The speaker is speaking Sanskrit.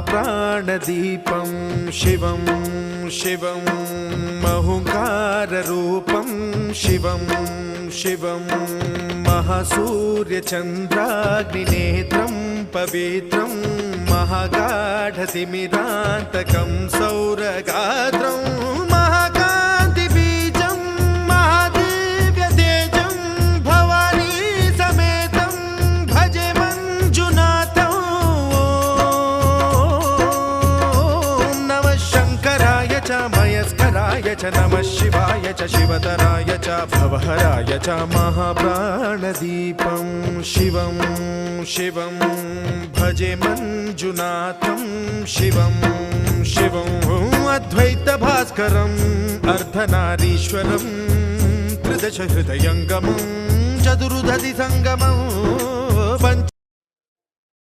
महाप्राणदीपं शिवं शिवं महुङ्काररूपं शिवं शिवं महासूर्यचन्द्राग्निनेत्रं पवित्रं महागाढतिमिरान्तकं सौरगात्रं महाकान्तिबीजं महादिव्यतेजं भवानी समेतं भजे मञ्जुनाथं। ॐ नमः शङ्कराय च मयस्कराय च नमः शिवाय च शिवतराय च भवहराय च महाप्राणदीपं शिवं शिवं भजे मञ्जुनाथं शिवं शिवं अद्वैतभास्करम् अर्धनारीश्वरं त्रिदशहृदयङ्गमं चतुर्दधिसङ्गमं पञ्च